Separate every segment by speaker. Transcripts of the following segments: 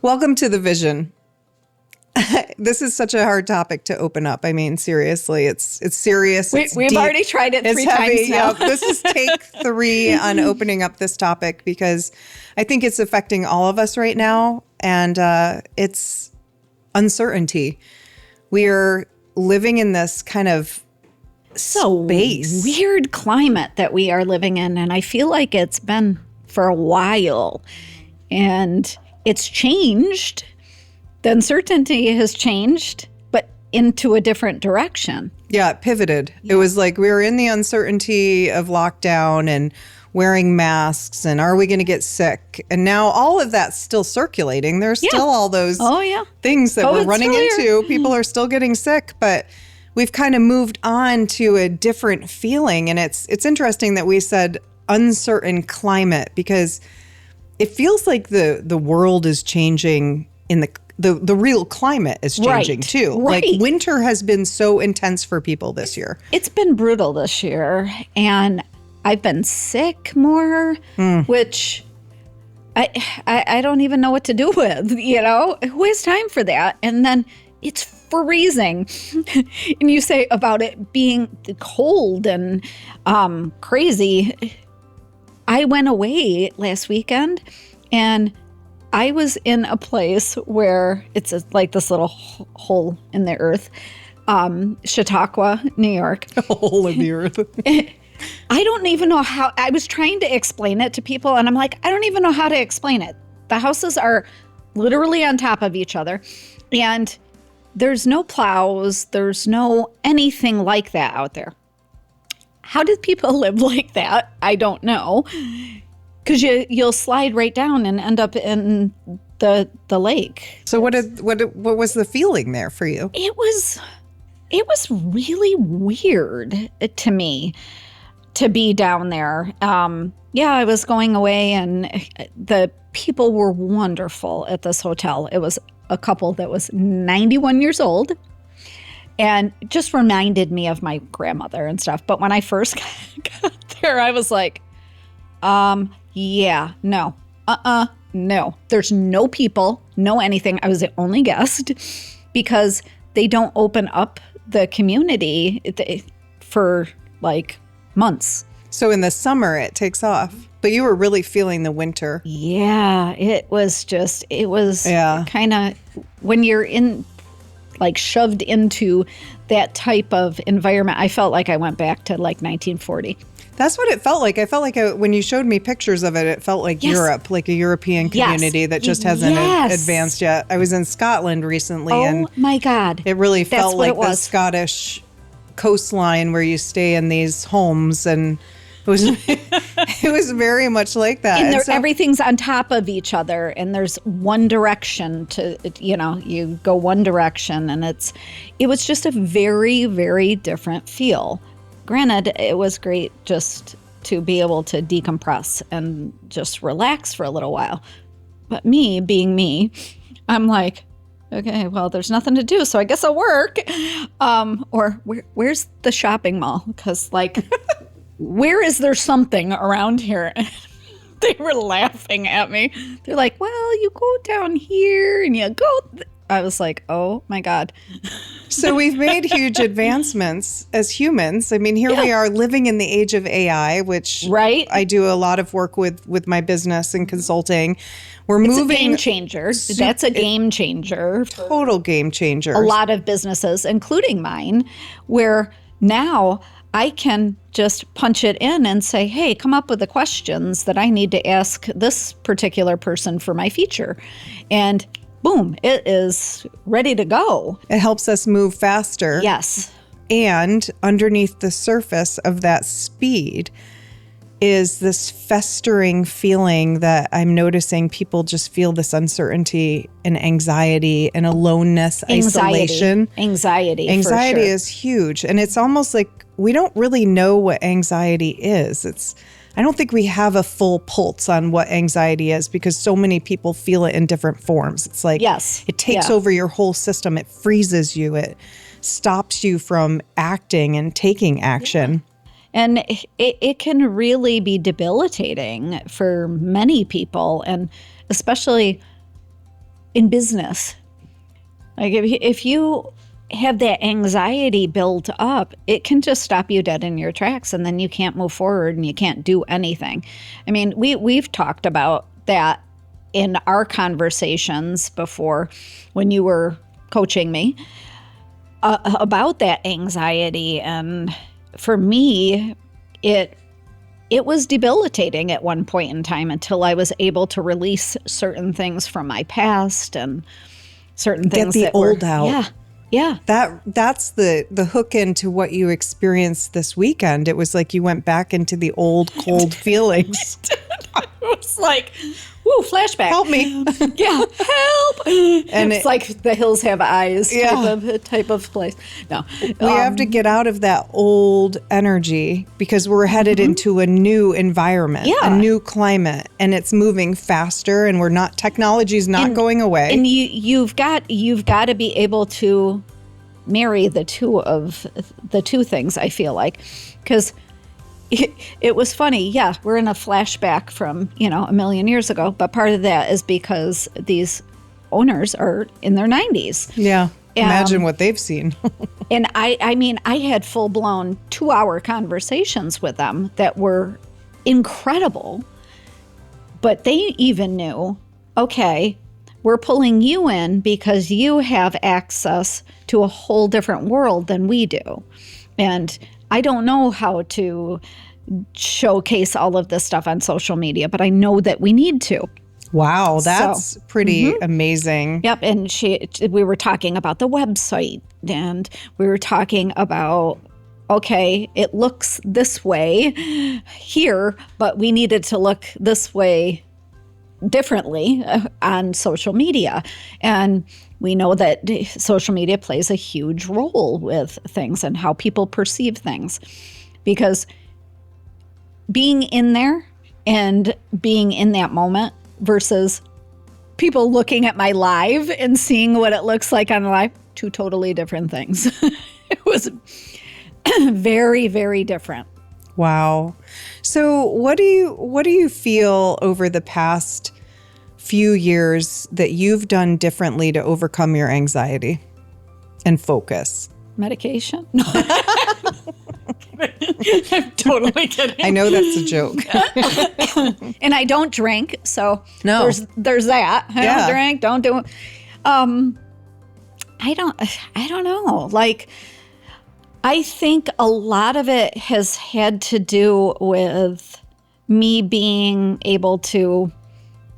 Speaker 1: Welcome to the vision. This is such a hard topic to open up. I mean, seriously, it's serious.
Speaker 2: We've
Speaker 1: deep.
Speaker 2: already tried it
Speaker 1: It's
Speaker 2: 3
Speaker 1: heavy.
Speaker 2: times now.
Speaker 1: Yeah, this is take 3 on opening up this topic because I think it's affecting all of us right now. And it's uncertainty. We are living in this kind of space.
Speaker 2: Weird climate that we are living in. And I feel like it's been for a while. And it's changed. The uncertainty has changed, but into a different direction.
Speaker 1: Yeah, it pivoted. Yeah. It was like we were in the uncertainty of lockdown and wearing masks and are we going to get sick? And now all of that's still circulating. There's still all those things that we're running into. People are still getting sick, but we've kind of moved on to a different feeling. And it's interesting that we said uncertain climate because it feels like the world is changing in the real climate is changing too.
Speaker 2: Right.
Speaker 1: Like winter has been so intense for people this year.
Speaker 2: It's been brutal this year. And I've been sick more, which I don't even know what to do with, Who has time for that? And then it's freezing. And you say about it being cold and crazy. I went away last weekend and I was in a place where it's like this little hole in the earth, Chautauqua, New York.
Speaker 1: A hole in the earth.
Speaker 2: I don't even know how. I was trying to explain it to people, and I'm like, I don't even know how to explain it. The houses are literally on top of each other, and there's no plows. There's no anything like that out there. How did people live like that? I don't know. Because you'll slide right down and end up in the lake.
Speaker 1: So what was the feeling there for you?
Speaker 2: It was really weird to me to be down there. I was going away and the people were wonderful at this hotel. It was a couple that was 91 years old and just reminded me of my grandmother and stuff. But when I first got there, I was like, no. There's no people, no anything. I was the only guest because they don't open up the community for like months.
Speaker 1: So in the summer it takes off, but you were really feeling the winter.
Speaker 2: Yeah, it was kind of when you're shoved into that type of environment. I felt like I went back to like 1940.
Speaker 1: That's what it felt like. I felt like when you showed me pictures of it, it felt like Europe, like a European community that just hasn't advanced yet. I was in Scotland recently.
Speaker 2: Oh my God.
Speaker 1: It really felt like the Scottish coastline where you stay in these homes, and it was very much like that.
Speaker 2: And everything's on top of each other, and there's one direction to, you go one direction, and it was just a very, very different feel. Granted, it was great just to be able to decompress and just relax for a little while. But me, being me, I'm like, okay, well, there's nothing to do, so I guess I'll work. Or where's the shopping mall? Because, where is there something around here? They were laughing at me. They're like, well, you go down here and you go... I was like, oh my God.
Speaker 1: So we've made huge advancements as humans. I mean, here we are living in the age of AI, which I do a lot of work with my business and consulting.
Speaker 2: It's a game changer. That's a game changer.
Speaker 1: Total game changer.
Speaker 2: A lot of businesses, including mine, where now I can just punch it in and say, hey, come up with the questions that I need to ask this particular person for my feature. And boom, it is ready to go.
Speaker 1: It helps us move faster.
Speaker 2: Yes.
Speaker 1: And underneath the surface of that speed is this festering feeling that I'm noticing people just feel this uncertainty and anxiety and aloneness, isolation.
Speaker 2: Anxiety
Speaker 1: is huge. And it's almost like we don't really know what anxiety is. I don't think we have a full pulse on what anxiety is because so many people feel it in different forms. It's like it takes over your whole system. It freezes you. It stops you from acting and taking action.
Speaker 2: Yeah. And it can really be debilitating for many people. And especially in business. Like if you have that anxiety built up, it can just stop you dead in your tracks, and then you can't move forward and you can't do anything. I mean, we've talked about that in our conversations before when you were coaching me about that anxiety. And for me, it was debilitating at one point in time until I was able to release certain things from my past and certain things
Speaker 1: Get the
Speaker 2: that
Speaker 1: old
Speaker 2: were,
Speaker 1: out.
Speaker 2: Yeah.
Speaker 1: That's the hook into what you experienced this weekend. It was like you went back into the old cold feelings.
Speaker 2: It was like, woo, flashback.
Speaker 1: Help me.
Speaker 2: Yeah, help. And it's like the hills have eyes type of place. No.
Speaker 1: We have to get out of that old energy because we're headed into a new environment, a new climate, and it's moving faster, and technology's not going away.
Speaker 2: And you've got to be able to marry the two things, I feel like, because it was funny. Yeah, we're in a flashback from, a million years ago, but part of that is because these owners are in their 90s.
Speaker 1: Yeah. Imagine what they've seen.
Speaker 2: And I mean, I had full-blown 2-hour conversations with them that were incredible, but they even knew, okay, we're pulling you in because you have access to a whole different world than we do. And I don't know how to showcase all of this stuff on social media, but I know that we need to.
Speaker 1: Wow, that's pretty amazing.
Speaker 2: Yep, and we were talking about the website, and we were talking about, okay, it looks this way here, but we needed to look this way differently on social media. And we know that social media plays a huge role with things and how people perceive things, because being in there and being in that moment versus people looking at my live and seeing what it looks like on live, two totally different things. It was very, very different.
Speaker 1: Wow. So what do you feel over the past few years that you've done differently to overcome your anxiety and focus?
Speaker 2: Medication? No. I'm totally kidding.
Speaker 1: I know that's a joke.
Speaker 2: And I don't drink, so
Speaker 1: no.
Speaker 2: there's that. I don't drink, don't do it. I don't know. Like, I think a lot of it has had to do with me being able to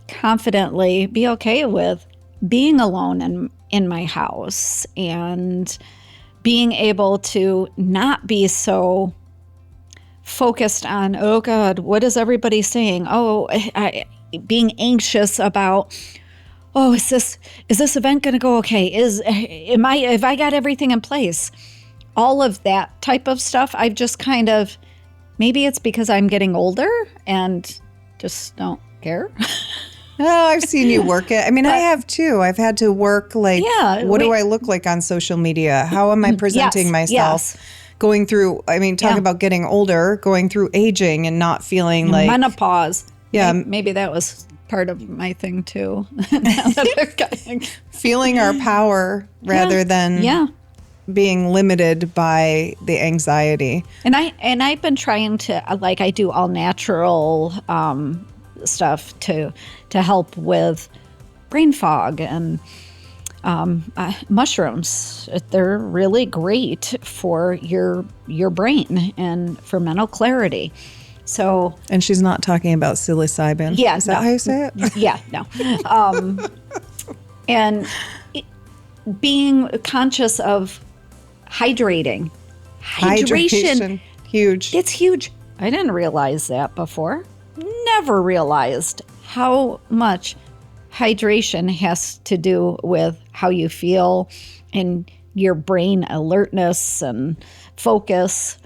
Speaker 2: confidently be okay with being alone in my house, and being able to not be so focused on, oh God, what is everybody saying? Oh, being anxious about, oh, is this event going to go okay? Have I got everything in place? All of that type of stuff. I've just kind of, maybe it's because I'm getting older and just don't care.
Speaker 1: Oh, I've seen you work it. I mean, I have too. I've had to work what do I look like on social media? How am I presenting myself?
Speaker 2: Yes.
Speaker 1: Going through, talk about getting older, going through aging and not feeling like
Speaker 2: menopause.
Speaker 1: Yeah.
Speaker 2: Maybe that was part of my thing too.
Speaker 1: Feeling our power rather than being limited by the anxiety.
Speaker 2: And I've been trying to, like, I do all natural stuff to help with brain fog and mushrooms. They're really great for your brain and for mental clarity. So,
Speaker 1: and she's not talking about psilocybin.
Speaker 2: Yeah,
Speaker 1: is that how you say it?
Speaker 2: Yeah, no. And being conscious of hydration.
Speaker 1: Huge.
Speaker 2: It's huge. I didn't realize that before. Never realized how much hydration has to do with how you feel and your brain alertness and focus.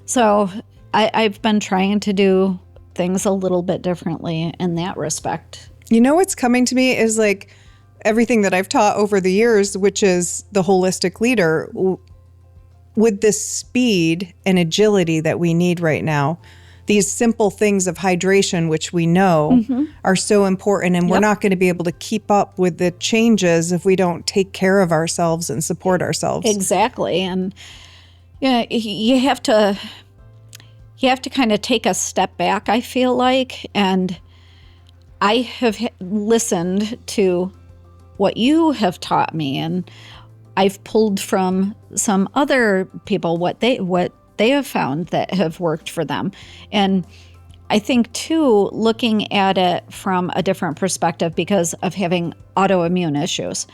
Speaker 2: So I've been trying to do things a little bit differently in that respect.
Speaker 1: You know what's coming to me is like everything that I've taught over the years, which is the holistic leader. With the speed and agility that we need right now, these simple things of hydration, which we know are so important, and we're not going to be able to keep up with the changes if we don't take care of ourselves and support ourselves.
Speaker 2: Exactly. And yeah, you have to kind of take a step back, I feel like, and I have listened to what you have taught me, and I've pulled from some other people what they have found that have worked for them. And I think too, looking at it from a different perspective because of having autoimmune issues,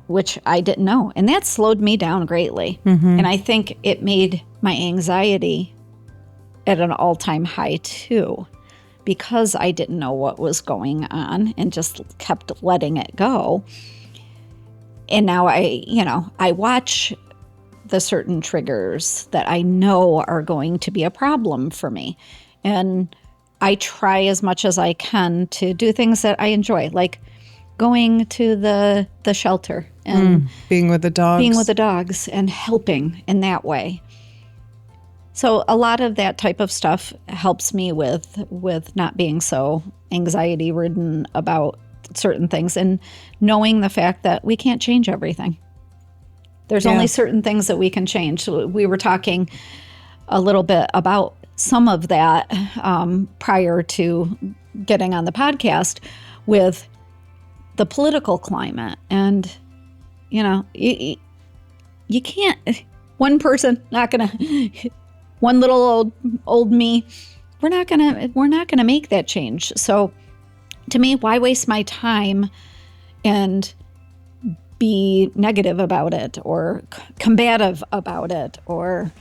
Speaker 2: which I didn't know, and that slowed me down greatly. And I think it made my anxiety at an all-time high too, because I didn't know what was going on and just kept letting it go. And now I watch the certain triggers that I know are going to be a problem for me. And I try as much as I can to do things that I enjoy, like going to the shelter and
Speaker 1: being with the dogs
Speaker 2: and helping in that way. So a lot of that type of stuff helps me with not being so anxiety ridden about certain things, and knowing the fact that we can't change everything. There's only certain things that we can change. So we were talking a little bit about some of that prior to getting on the podcast with the political climate. And, you can't, one person, not going to, one little old me, we're not gonna make that change. So to me, why waste my time and be negative about it or combative about it or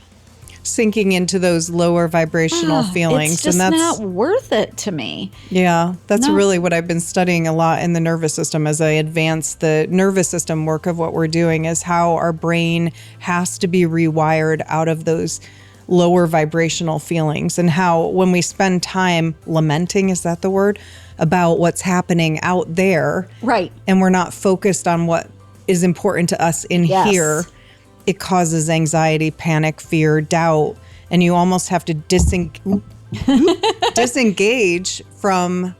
Speaker 1: sinking into those lower vibrational feelings?
Speaker 2: It's just not worth it to me.
Speaker 1: Yeah, that's really what I've been studying a lot in the nervous system as I advance the nervous system work of what we're doing, is how our brain has to be rewired out of those lower vibrational feelings, and how when we spend time lamenting, is that the word, about what's happening out there, right, and we're not focused on what is important to us in here, it causes anxiety, panic, fear, doubt, and you almost have to disengage from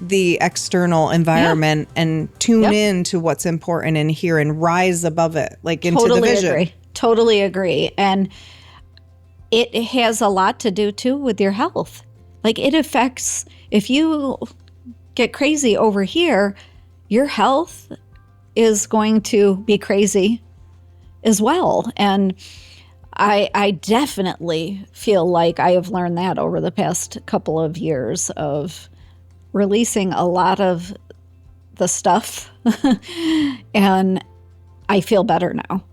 Speaker 1: the external environment and tune in to what's important in here and rise above it, like into the vision.
Speaker 2: Totally agree. And it has a lot to do too with your health. Like, it affects, if you get crazy over here, your health is going to be crazy as well. And I definitely feel like I have learned that over the past couple of years of releasing a lot of the stuff. And I feel better now.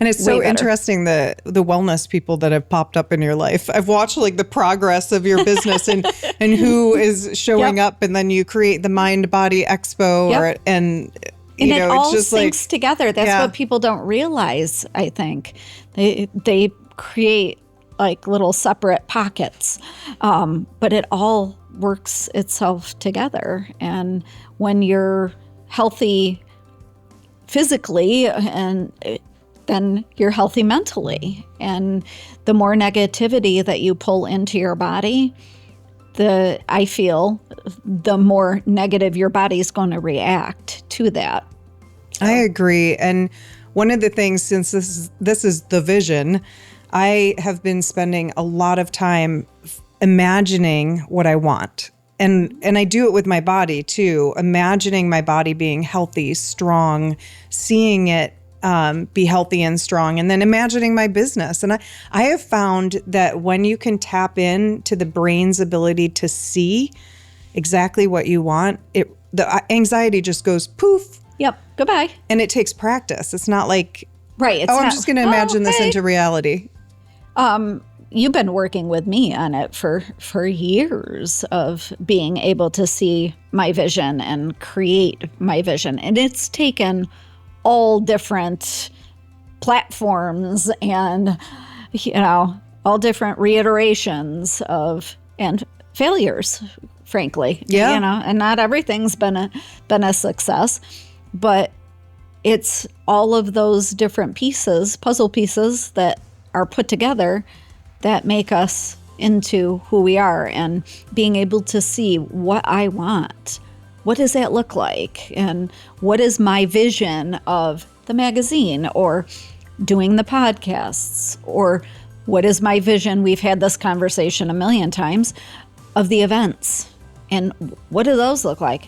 Speaker 1: And it's so interesting, the wellness people that have popped up in your life. I've watched like the progress of your business and who is showing up, and then you create the Mind Body Expo and
Speaker 2: it all just syncs together. That's what people don't realize, I think. They create like little separate pockets, but it all works itself together. And when you're healthy physically, and then you're healthy mentally. And the more negativity that you pull into your body, I feel the more negative your body's going to react to that. So.
Speaker 1: I agree. And one of the things, since this is the vision, I have been spending a lot of time imagining what I want. And I do it with my body too, imagining my body being healthy, strong, seeing it be healthy and strong, and then imagining my business. And I have found that when you can tap into the brain's ability to see exactly what you want, the anxiety just goes poof.
Speaker 2: Yep, goodbye.
Speaker 1: And it takes practice. It's not like,
Speaker 2: right.
Speaker 1: I'm just going to imagine this into reality.
Speaker 2: You've been working with me on it for years of being able to see my vision and create my vision. And it's taken all different platforms and, all different reiterations and failures, frankly.
Speaker 1: Yeah.
Speaker 2: And not everything's been a success, but it's all of those different puzzle pieces that are put together that make us into who we are and being able to see what I want. What does that look like? And what is my vision of the magazine or doing the podcasts? Or what is my vision? We've had this conversation a million times of the events. And what do those look like?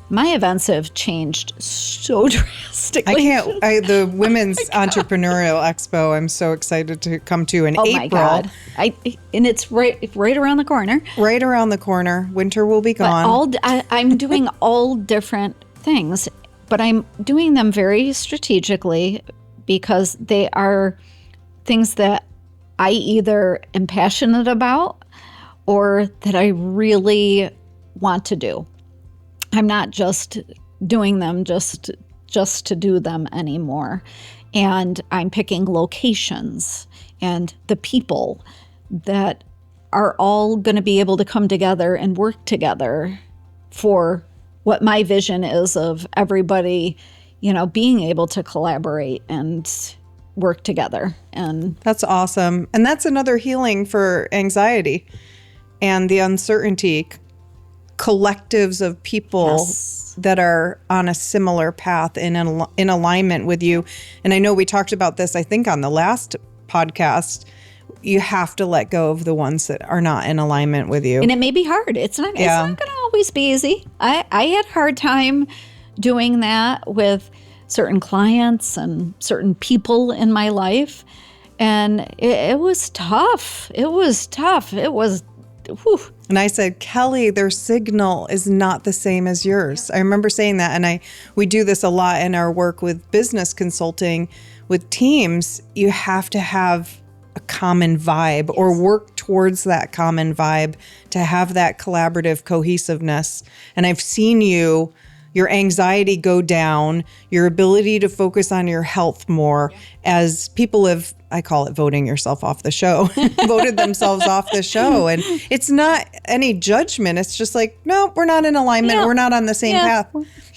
Speaker 2: My events have changed so drastically.
Speaker 1: The Women's Entrepreneurial Expo, I'm so excited to come to in April. Oh my God.
Speaker 2: And it's right around the corner.
Speaker 1: Right around the corner. Winter will be gone.
Speaker 2: I'm doing all different things, but I'm doing them very strategically because they are things that I either am passionate about or that I really want to do. I'm not just doing them just to do them anymore. And I'm picking locations and the people that are all going to be able to come together and work together for what my vision is of everybody, being able to collaborate and work together. And
Speaker 1: that's awesome. And that's another healing for anxiety and the uncertainty. Collectives of people that are on a similar path in alignment with you. And I know we talked about this, I think, on the last podcast. You have to let go of the ones that are not in alignment with you.
Speaker 2: And it may be hard. It's not going to always be easy. I had a hard time doing that with certain clients and certain people in my life. And it was tough. Whew.
Speaker 1: And I said, Kelly, their signal is not the same as yours. I remember saying that. And we do this a lot in our work with business consulting with teams. You have to have a common vibe or work towards that common vibe to have that collaborative cohesiveness. And I've seen your anxiety go down, your ability to focus on your health more as people have, I call it voting yourself off the show, voted themselves off the show. And it's not any judgment. It's just like, no, we're not in alignment. We're not on the same path.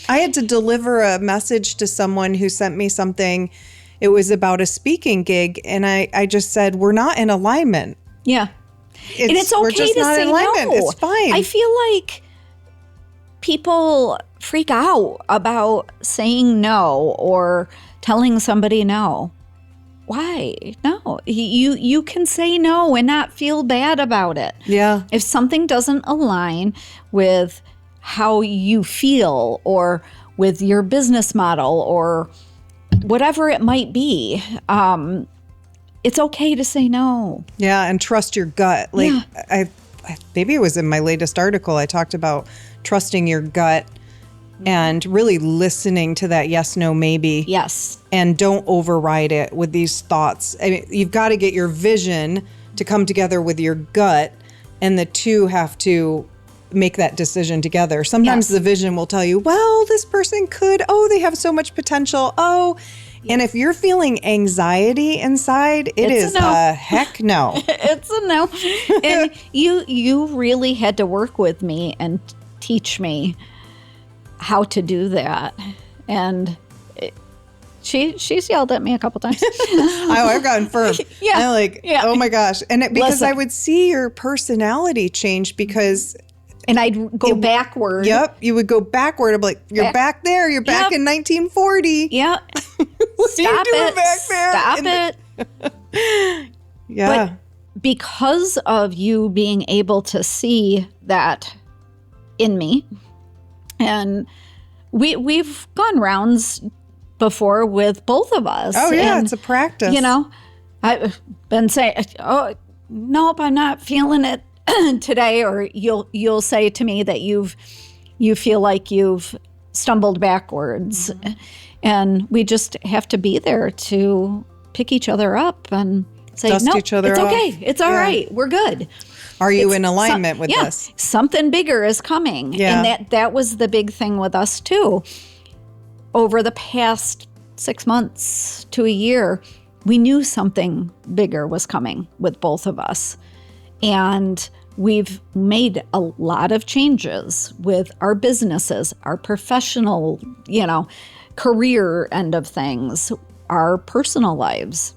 Speaker 1: I had to deliver a message to someone who sent me something. It was about a speaking gig. And I just said, we're not in alignment.
Speaker 2: Yeah. And it's okay to say no.
Speaker 1: It's fine.
Speaker 2: I feel like people freak out about saying no or telling somebody no. Why? No. You can say no and not feel bad about it.
Speaker 1: Yeah.
Speaker 2: If something doesn't align with how you feel or with your business model or whatever it might be, it's okay to say no.
Speaker 1: Yeah, and trust your gut. Like maybe it was in my latest article, I talked about trusting your gut and really listening to that yes, no, maybe.
Speaker 2: Yes.
Speaker 1: And don't override it with these thoughts. I mean, you've got to get your vision to come together with your gut, and the two have to make that decision together. Sometimes the vision will tell you, well, this person could, they have so much potential. And if you're feeling anxiety inside, it's a heck no.
Speaker 2: It's a no. And you really had to work with me and teach me how to do that. And she's yelled at me a couple times.
Speaker 1: I've gotten firm. Oh my gosh. And because I would see your personality change because...
Speaker 2: And I'd go backward.
Speaker 1: Yep. You would go backward. I'm like, you're back there. You're back in 1940.
Speaker 2: Yeah.
Speaker 1: What are you doing back there?
Speaker 2: Stop it.
Speaker 1: Yeah.
Speaker 2: But because of you being able to see that in me, and we've gone rounds before with both of us.
Speaker 1: Oh, yeah. It's a practice.
Speaker 2: I've been saying, nope, I'm not feeling it today, or you'll say to me that you feel like you've stumbled backwards, and we just have to be there to pick each other up and say,
Speaker 1: dust each other
Speaker 2: it's
Speaker 1: off.
Speaker 2: Okay, it's all right, we're good.
Speaker 1: Are you in alignment with this?
Speaker 2: Something bigger is coming, and that was the big thing with us too. Over the past 6 months to a year, we knew something bigger was coming with both of us. And we've made a lot of changes with our businesses, our professional, career end of things, our personal lives.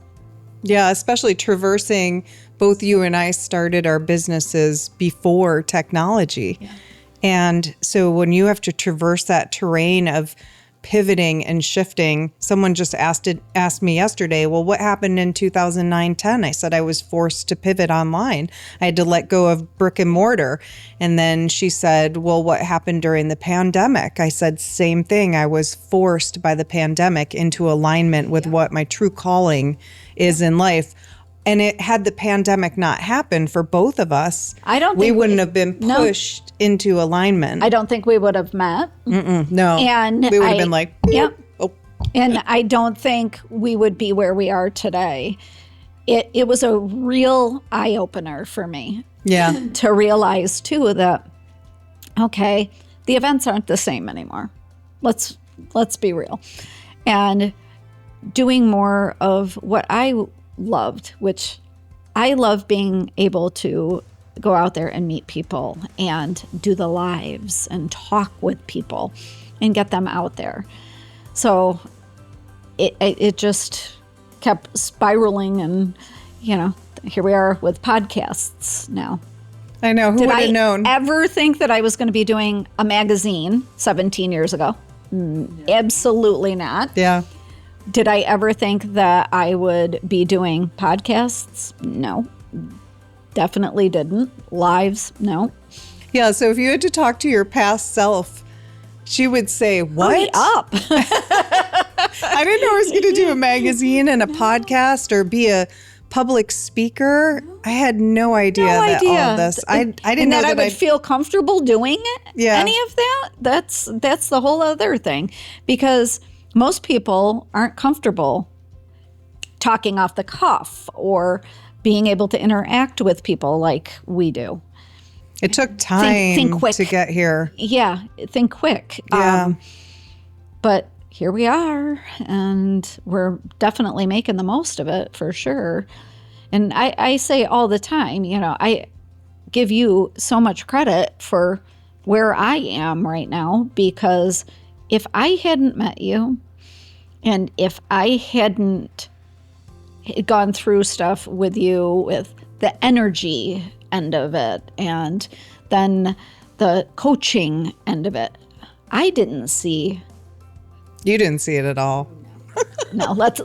Speaker 1: Yeah, especially traversing both you and I started our businesses before technology. Yeah. And so when you have to traverse that terrain of pivoting and shifting, someone just asked me yesterday, well, what happened in 2009-10? I said I was forced to pivot online. I had to let go of brick and mortar. And then she said, well, what happened during the pandemic? I said, same thing. I was forced by the pandemic into alignment with what my true calling is in life. And had the pandemic not happened for both of us, we wouldn't have been pushed into alignment.
Speaker 2: I don't think we would have met.
Speaker 1: No.
Speaker 2: And
Speaker 1: we would have been like,
Speaker 2: yep.
Speaker 1: Oh.
Speaker 2: And I don't think we would be where we are today. It was a real eye-opener for me.
Speaker 1: Yeah.
Speaker 2: To realize, too, that, okay, the events aren't the same anymore. Let's be real. And doing more of what I loved, which I love being able to go out there and meet people and do the lives and talk with people and get them out there. So it just kept spiraling, and here we are with podcasts now.
Speaker 1: I know. Who would have known?
Speaker 2: Did I ever think that I was going to be doing a magazine 17 years ago? Absolutely not.
Speaker 1: Yeah.
Speaker 2: Did I ever think that I would be doing podcasts? No, definitely didn't. Lives? No.
Speaker 1: Yeah, so if you had to talk to your past self, she would say, what?
Speaker 2: Hurry up.
Speaker 1: I didn't know I was going to do a magazine and a podcast or be a public speaker. I had no idea that all of this. I didn't know that
Speaker 2: I would feel comfortable doing it.
Speaker 1: Yeah.
Speaker 2: Any of that. That's the whole other thing, because most people aren't comfortable talking off the cuff or being able to interact with people like we do.
Speaker 1: It took time
Speaker 2: think quick.
Speaker 1: to get here.
Speaker 2: Yeah, think quick.
Speaker 1: Yeah.
Speaker 2: But here we are, and we're definitely making the most of it for sure. And I say all the time, I give you so much credit for where I am right now, because if I hadn't met you, and if I hadn't gone through stuff with you, with the energy end of it, and then the coaching end of it, I didn't see.
Speaker 1: You didn't see it at all.
Speaker 2: No, let's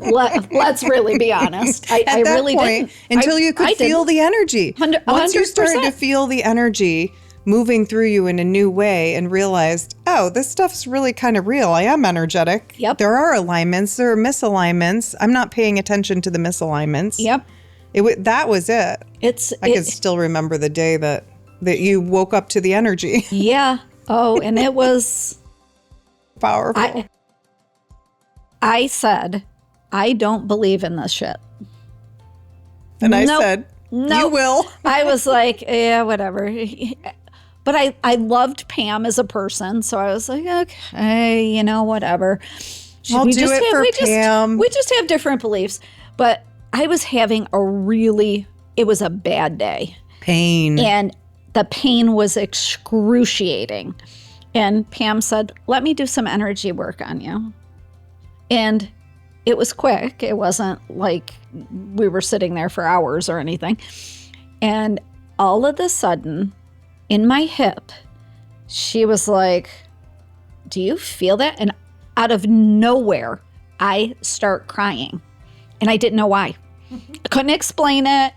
Speaker 2: really be honest. I
Speaker 1: that
Speaker 2: really
Speaker 1: point,
Speaker 2: didn't.
Speaker 1: Until you could feel the energy.
Speaker 2: 100%.
Speaker 1: Once you started to feel the energy moving through you in a new way and realized, oh, this stuff's really kind of real. I am energetic.
Speaker 2: Yep.
Speaker 1: There are alignments. There are misalignments. I'm not paying attention to the misalignments.
Speaker 2: Yep.
Speaker 1: That was it. I can still remember the day that you woke up to the energy.
Speaker 2: Yeah. Oh, and it was
Speaker 1: powerful.
Speaker 2: I said, I don't believe in this shit.
Speaker 1: And I said, you will.
Speaker 2: I was like, yeah, whatever. But I loved Pam as a person, so I was like, okay, whatever.
Speaker 1: I'll do it for Pam.
Speaker 2: We just have different beliefs. But I was having it was a bad day.
Speaker 1: Pain.
Speaker 2: And the pain was excruciating. And Pam said, let me do some energy work on you. And it was quick. It wasn't like we were sitting there for hours or anything. And all of a sudden, in my hip, she was like, do you feel that? And out of nowhere, I start crying. And I didn't know why. I couldn't explain it.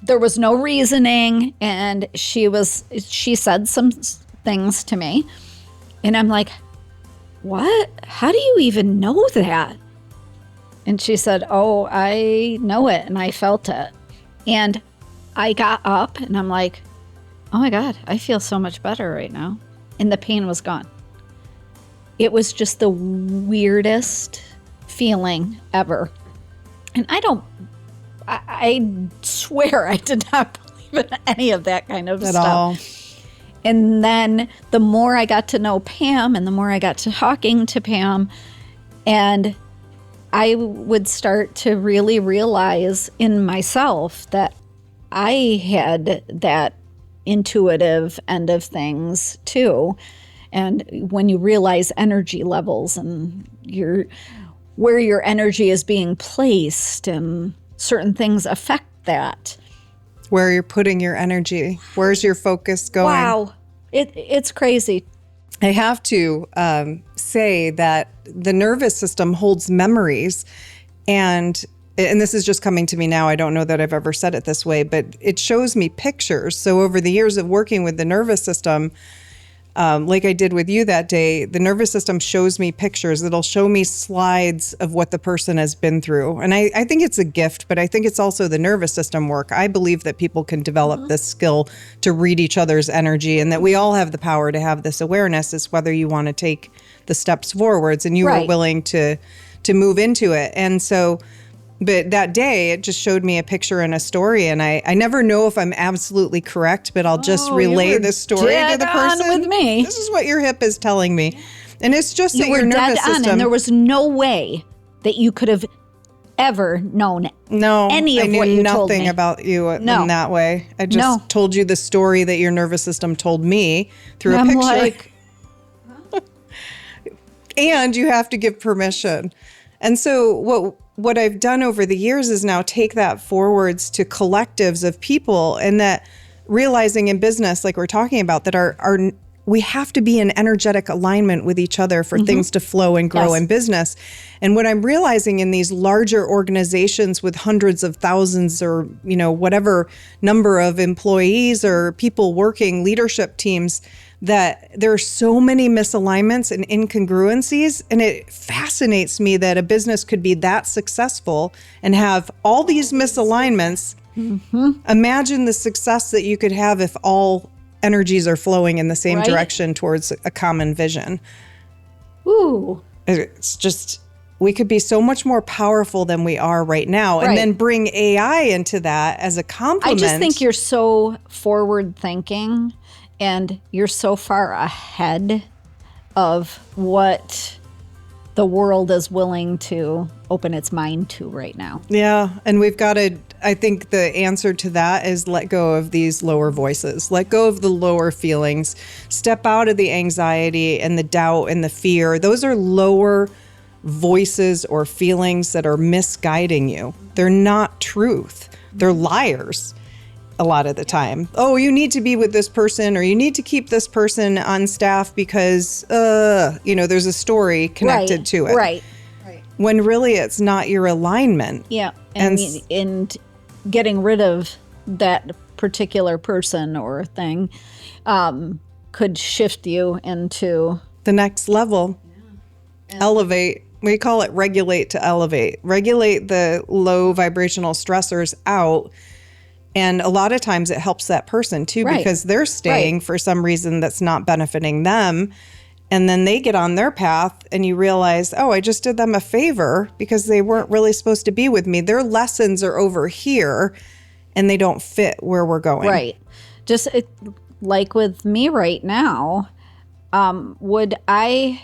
Speaker 2: There was no reasoning. And she said some things to me. And I'm like, what? How do you even know that? And she said, oh, I know it. And I felt it. And I got up and I'm like, oh my God, I feel so much better right now. And the pain was gone. It was just the weirdest feeling ever. And I swear I did not believe in any of that kind of
Speaker 1: at
Speaker 2: stuff.
Speaker 1: All.
Speaker 2: And then the more I got to know Pam and the more I got to talking to Pam, and I would start to really realize in myself that I had that intuitive end of things too. And when you realize energy levels and where your energy is being placed and certain things affect that,
Speaker 1: where you're putting your energy. Where's your focus going?
Speaker 2: Wow. It's crazy.
Speaker 1: I have to say that the nervous system holds memories, and this is just coming to me now. I don't know that I've ever said it this way, but it shows me pictures. So over the years of working with the nervous system, like I did with you that day, the nervous system shows me pictures. It'll show me slides of what the person has been through. And I think it's a gift, but I think it's also the nervous system work. I believe that people can develop this skill to read each other's energy, and that we all have the power to have this awareness. It's whether you want to take the steps forwards, and you were willing to move into it. And so, but that day, it just showed me a picture and a story, and I never know if I'm absolutely correct, but I'll just relay the story to the person.
Speaker 2: With me.
Speaker 1: This is what your hip is telling me. And it's just that your nervous system...
Speaker 2: and there was no way that you could have ever known any of what you told me.
Speaker 1: I knew nothing about you in that way. I just told you the story that your nervous system told me through a picture.
Speaker 2: Like,
Speaker 1: and you have to give permission. And so what I've done over the years is now take that forwards to collectives of people, and that realizing in business, like we're talking about, that we have to be in energetic alignment with each other for things to flow and grow in business. And what I'm realizing in these larger organizations with hundreds of thousands or, whatever number of employees or people working, leadership teams, that there are so many misalignments and incongruencies. And it fascinates me that a business could be that successful and have all these misalignments. Imagine the success that you could have if all energies are flowing in the same direction towards a common vision.
Speaker 2: Ooh.
Speaker 1: It's just, we could be so much more powerful than we are right now. And then bring AI into that as a complement.
Speaker 2: I just think you're so forward thinking, and you're so far ahead of what the world is willing to open its mind to right now.
Speaker 1: Yeah. And we've got to, I think the answer to that is let go of these lower voices, let go of the lower feelings, step out of the anxiety and the doubt and the fear. Those are lower voices or feelings that are misguiding you. They're not truth. They're liars. A lot of the time. Oh, you need to be with this person, or you need to keep this person on staff because, there's a story connected to it.
Speaker 2: Right.
Speaker 1: When really it's not your alignment.
Speaker 2: Yeah. And getting rid of that particular person or thing could shift you into
Speaker 1: the next level. Yeah. Elevate. We call it regulate to elevate. Regulate the low vibrational stressors out. And a lot of times it helps that person too, because they're staying for some reason that's not benefiting them. And then they get on their path and you realize, oh, I just did them a favor because they weren't really supposed to be with me. Their lessons are over here and they don't fit where we're going.
Speaker 2: Right. Just like with me right now, would I,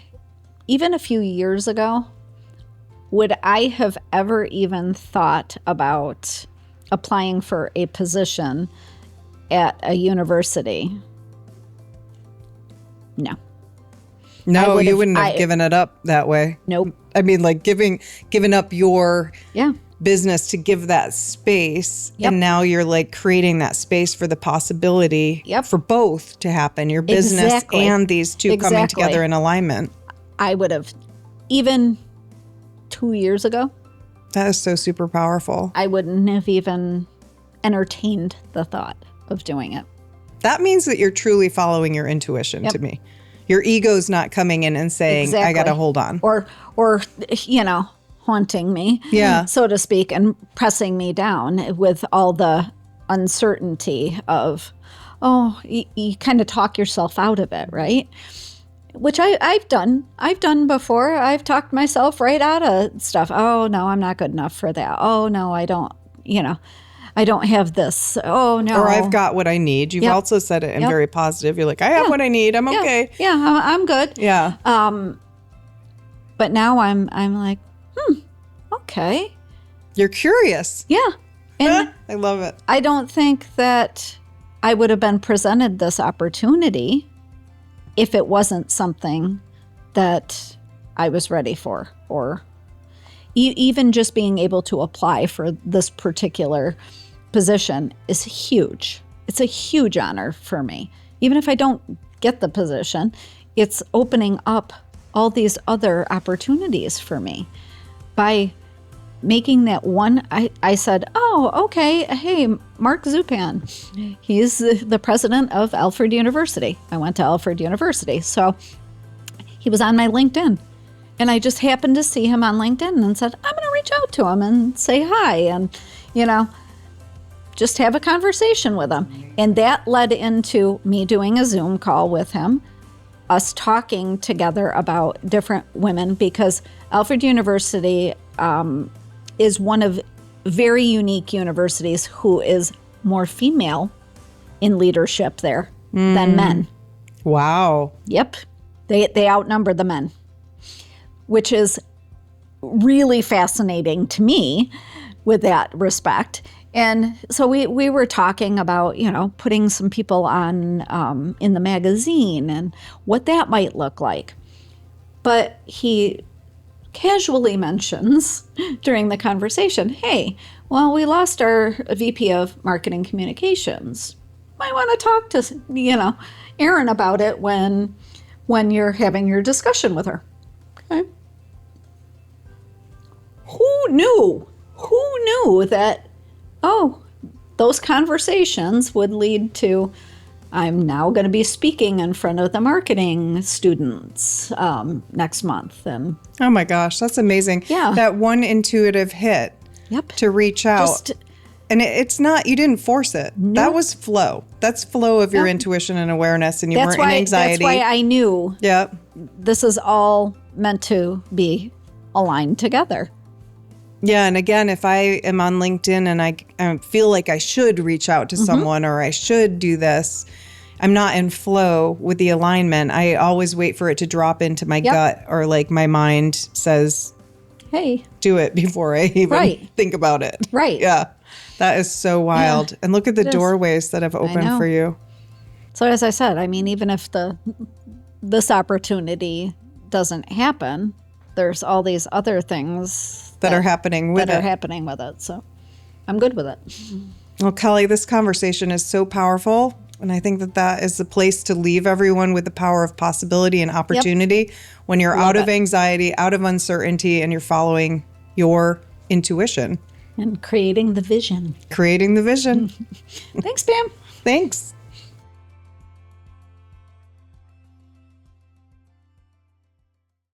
Speaker 2: even a few years ago, would I have ever even thought about applying for a position at a university? No,
Speaker 1: you wouldn't have given it up that way.
Speaker 2: Nope.
Speaker 1: I mean, like giving up your business to give that space. And now you're like creating that space for the possibility for both to happen, your business and these two coming together in alignment.
Speaker 2: I would have, even 2 years ago.
Speaker 1: That is so super powerful.
Speaker 2: I wouldn't have even entertained the thought of doing it.
Speaker 1: That means that you're truly following your intuition to me. Your ego's not coming in and saying, I got to hold on.
Speaker 2: Or haunting me, so to speak, and pressing me down with all the uncertainty of, you kind of talk yourself out of it, right? Which I've done. I've done before. I've talked myself right out of stuff. Oh, no, I'm not good enough for that. Oh, no, I don't have this. Oh, no.
Speaker 1: Or I've got what I need. You've also said it in very positive. You're like, I have what I need. I'm okay.
Speaker 2: Yeah, I'm good.
Speaker 1: Yeah.
Speaker 2: But now I'm like, okay.
Speaker 1: You're curious.
Speaker 2: Yeah. And
Speaker 1: I love it.
Speaker 2: I don't think that I would have been presented this opportunity if it wasn't something that I was ready for, or even just being able to apply for this particular position is huge. It's a huge honor for me. Even if I don't get the position, it's opening up all these other opportunities for me. By making that one, I said, oh, okay, hey, Mark Zupan, he's the president of Alfred University. I went to Alfred University. So he was on my LinkedIn. And I just happened to see him on LinkedIn and said, I'm going to reach out to him and say hi and, just have a conversation with him. And that led into me doing a Zoom call with him, us talking together about different women, because Alfred University is one of very unique universities who is more female in leadership there than men.
Speaker 1: Wow.
Speaker 2: Yep. They outnumber the men, which is really fascinating to me with that respect. And so we were talking about, putting some people on in the magazine and what that might look like. But he casually mentions during the conversation, hey, well, we lost our VP of Marketing Communications. Might want to talk to, Erin about it when you're having your discussion with her. Okay. Who knew that, those conversations would lead to, I'm now going to be speaking in front of the marketing students next month. And
Speaker 1: oh my gosh, that's amazing.
Speaker 2: Yeah.
Speaker 1: That one intuitive hit to reach out. And it's not, you didn't force it. No. That was flow. That's flow of your intuition and awareness, and you weren't in anxiety.
Speaker 2: That's why I knew this is all meant to be aligned together.
Speaker 1: Yeah, and again, if I am on LinkedIn and I feel like I should reach out to someone or I should do this, I'm not in flow with the alignment. I always wait for it to drop into my gut, or like my mind says, hey, do it before I even think about it.
Speaker 2: Right.
Speaker 1: Yeah. That is so wild. Yeah, and look at the doorways that have opened for you.
Speaker 2: So as I said, even if this opportunity doesn't happen, there's all these other things
Speaker 1: that are happening with
Speaker 2: it. So I'm good with it.
Speaker 1: Well, Kelly, this conversation is so powerful. And I think that is the place to leave everyone with the power of possibility and opportunity when you're out of anxiety, out of uncertainty, and you're following your intuition.
Speaker 2: And creating the vision.
Speaker 1: Creating the vision.
Speaker 2: Thanks, Pam.
Speaker 1: Thanks.